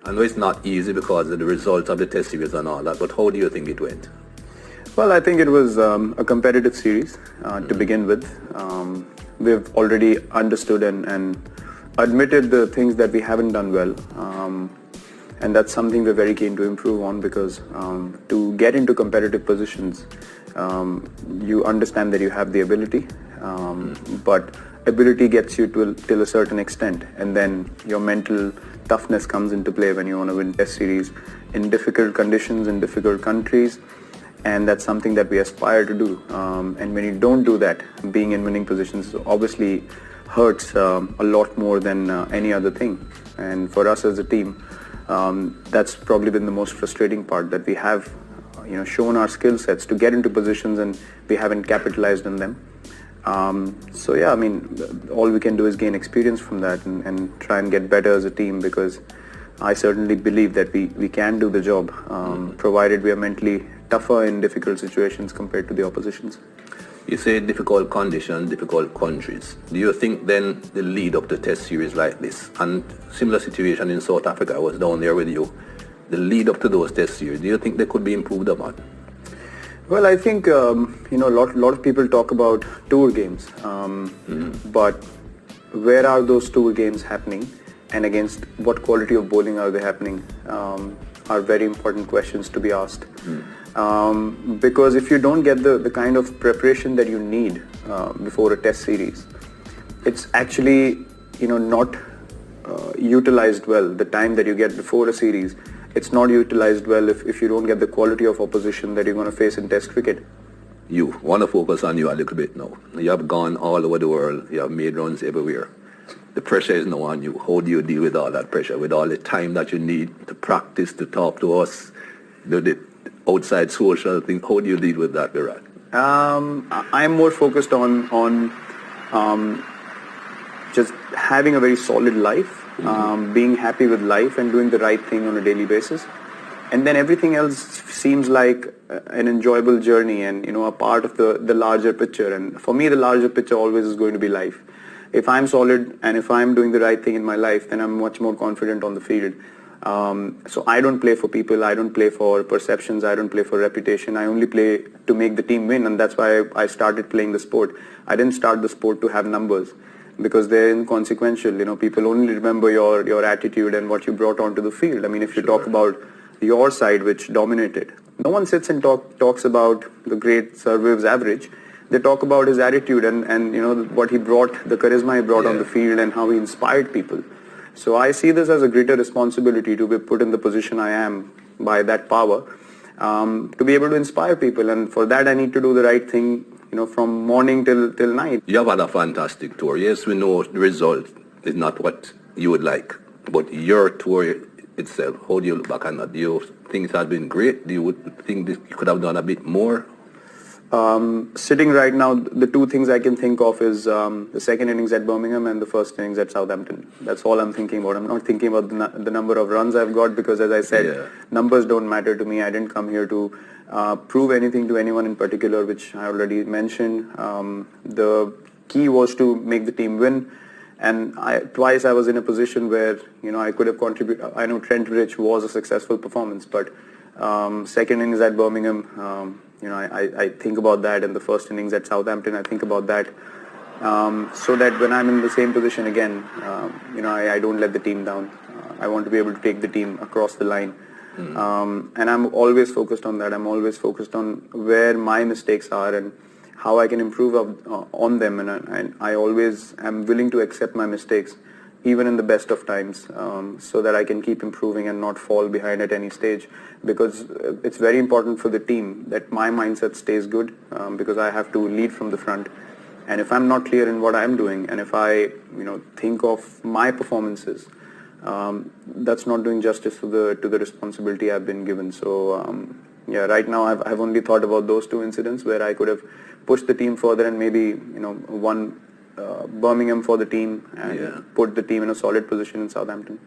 I know it's not easy because of the result of the test series and all that, but how do you think it went? Well, I think it was a competitive series to begin with. We've already understood and admitted the things that we haven't done well. And that's something we're very keen to improve on because to get into competitive positions, you understand that you have the ability, but ability gets you till a certain extent, and then your mental toughness comes into play when you want to win test series in difficult conditions, in difficult countries, and that's something that we aspire to do. And when you don't do that, being in winning positions obviously hurts a lot more than any other thing. And for us as a team, that's probably been the most frustrating part, that we have shown our skill sets to get into positions and we haven't capitalized on them. So yeah, I mean, all we can do is gain experience from that and try and get better as a team, because I certainly believe that we can do the job, provided we are mentally tougher in difficult situations compared to the oppositions. You say difficult conditions, difficult countries. Do you think then the lead up to test series like this, and similar situation in South Africa, I was down there with you, the lead up to those test series, do you think they could be improved upon? Well, I think a lot of people talk about tour games, but where are those tour games happening, and against what quality of bowling are they happening, are very important questions to be asked. Because if you don't get the kind of preparation that you need before a test series, it's actually not utilized well. The time that you get before a series, it's not utilized well if you don't get the quality of opposition that you're going to face in test cricket. You want to focus on you a little bit now. You have gone all over the world. You have made runs everywhere. The pressure is now on you. How do you deal with all that pressure, with all the time that you need to practice, to talk to us, the outside social thing? How do you deal with that, Virat? I'm more focused on just having a very solid life, being happy with life and doing the right thing on a daily basis. And then everything else seems like an enjoyable journey and, a part of the larger picture. And for me, the larger picture always is going to be life. If I'm solid and if I'm doing the right thing in my life, then I'm much more confident on the field. So I don't play for people, I don't play for perceptions, I don't play for reputation. I only play to make the team win, and that's why I started playing the sport. I didn't start the sport to have numbers, because they're inconsequential. People only remember your attitude and what you brought onto the field. I mean, if you talk about your side, which dominated, no one sits and talks about the great Sir Viv's average. They talk about his attitude and what he brought, the charisma he brought on the field, and how he inspired people. So I see this as a greater responsibility to be put in the position I am by that power, to be able to inspire people. And for that, I need to do the right thing, from morning till night. You have had a fantastic tour. Yes, we know the result is not what you would like, but your tour itself, how do you look back on that? Do you think it has been great? Do you think this, you could have done a bit more? Sitting right now, the two things I can think of is the second innings at Birmingham and the first innings at Southampton. That's all I'm thinking about. I'm not thinking about the number of runs I've got, because as I said, numbers don't matter to me. I didn't come here to prove anything to anyone in particular, which I already mentioned. The key was to make the team win. And twice I was in a position where, I could have contributed. I know Trent Bridge was a successful performance, but second innings at Birmingham, I think about that, and the first innings at Southampton, I think about that, so that when I'm in the same position again, I don't let the team down. I want to be able to take the team across the line, and I'm always focused on that. I'm always focused on where my mistakes are and how I can improve on them, and I always am willing to accept my mistakes, even in the best of times, so that I can keep improving and not fall behind at any stage, because it's very important for the team that my mindset stays good, because I have to lead from the front. And if I'm not clear in what I'm doing, and if I think of my performances, that's not doing justice to the responsibility I've been given. So right now I've only thought about those two incidents where I could have pushed the team further and maybe won Birmingham for the team and put the team in a solid position in Southampton.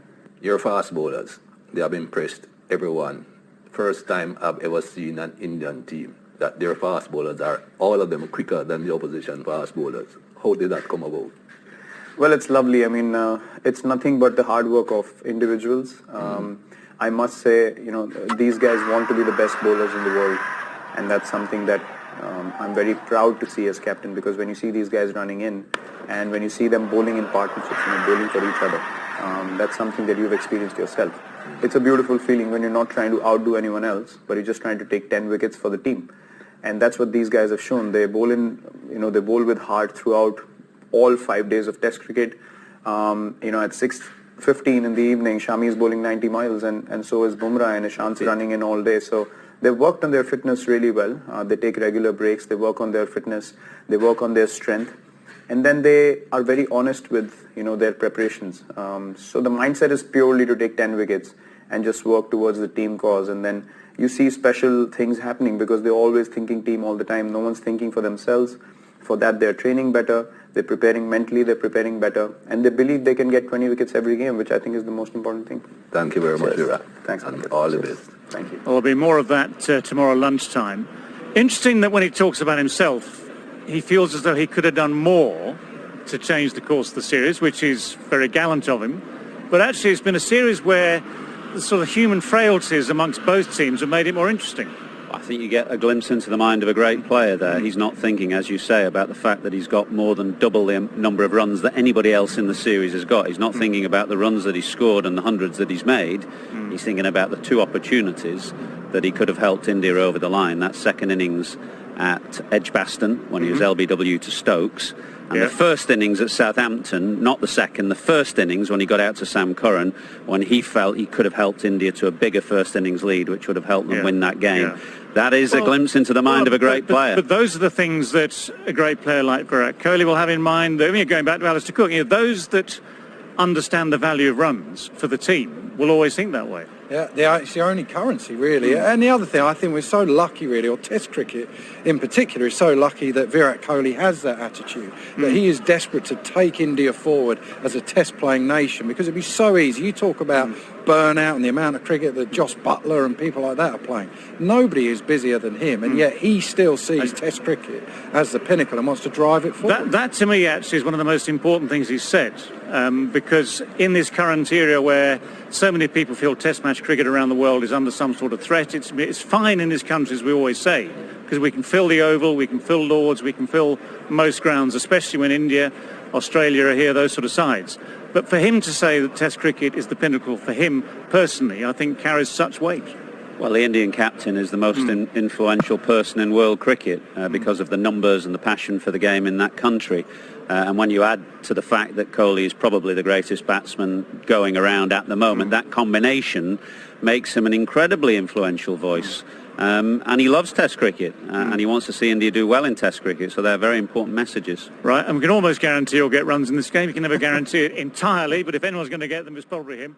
Your fast bowlers, they have impressed everyone. First time I've ever seen an Indian team that their fast bowlers are, all of them, quicker than the opposition fast bowlers. How did that come about? Well, it's lovely. I mean, it's nothing but the hard work of individuals. I must say, these guys want to be the best bowlers in the world, and that's something that I'm very proud to see as captain, because when you see these guys running in and when you see them bowling in partnerships, bowling for each other, that's something that you've experienced yourself. It's a beautiful feeling when you're not trying to outdo anyone else, but you're just trying to take 10 wickets for the team. And that's what these guys have shown. They bowl they bowl with heart throughout all 5 days of Test cricket. At 6:15 in the evening, Shami is bowling 90 miles, and so is Bumrah, and Ishant's running in all day. So they've worked on their fitness really well. They take regular breaks. They work on their fitness. They work on their strength. And then they are very honest with, their preparations. So the mindset is purely to take 10 wickets and just work towards the team cause. And then you see special things happening because they're always thinking team all the time. No one's thinking for themselves. For that, they're training better. They're preparing mentally. They're preparing better. And they believe they can get 20 wickets every game, which I think is the most important thing. Thank you very much, Virat. Thanks. And all the best. Thank you. Well, there'll be more of that tomorrow lunchtime. Interesting that when he talks about himself, he feels as though he could have done more to change the course of the series, which is very gallant of him. But actually, it's been a series where the sort of human frailties amongst both teams have made it more interesting. I think you get a glimpse into the mind of a great player there. He's not thinking, as you say, about the fact that he's got more than double the number of runs that anybody else in the series has got. He's not thinking about the runs that he's scored and the hundreds that he's made. He's thinking about the two opportunities that he could have helped India over the line. That second innings at Edgbaston when he was LBW to Stokes, and the first innings at Southampton, not the second, the first innings when he got out to Sam Curran, when he felt he could have helped India to a bigger first innings lead, which would have helped them win that game. That is a glimpse into the mind of a great player. But those are the things that a great player like Virat Kohli will have in mind. Going back to Alistair Cook, those that understand the value of runs for the team will always think that way. Yeah, it's the only currency, really. And the other thing, I think we're so lucky, really, or Test cricket in particular is so lucky that Virat Kohli has that attitude, that he is desperate to take India forward as a Test-playing nation, because it'd be so easy. You talk about burnout and the amount of cricket that Joss Buttler and people like that are playing. Nobody is busier than him, and yet he still sees Test cricket as the pinnacle and wants to drive it forward. That to me, actually, is one of the most important things he's said, because in this current era where so many people feel Test match cricket around the world is under some sort of threat, it's fine in this country, as we always say, because we can fill the Oval, we can fill Lords, we can fill most grounds, especially when India, Australia are here, those sort of sides. But for him to say that Test cricket is the pinnacle for him personally, I think carries such weight. Well, the Indian captain is the most influential person in world cricket because of the numbers and the passion for the game in that country. And when you add to the fact that Kohli is probably the greatest batsman going around at the moment, that combination makes him an incredibly influential voice. And he loves Test cricket, and he wants to see India do well in Test cricket, so they're very important messages. Right, and we can almost guarantee he'll get runs in this game. You can never guarantee it entirely, but if anyone's going to get them, it's probably him.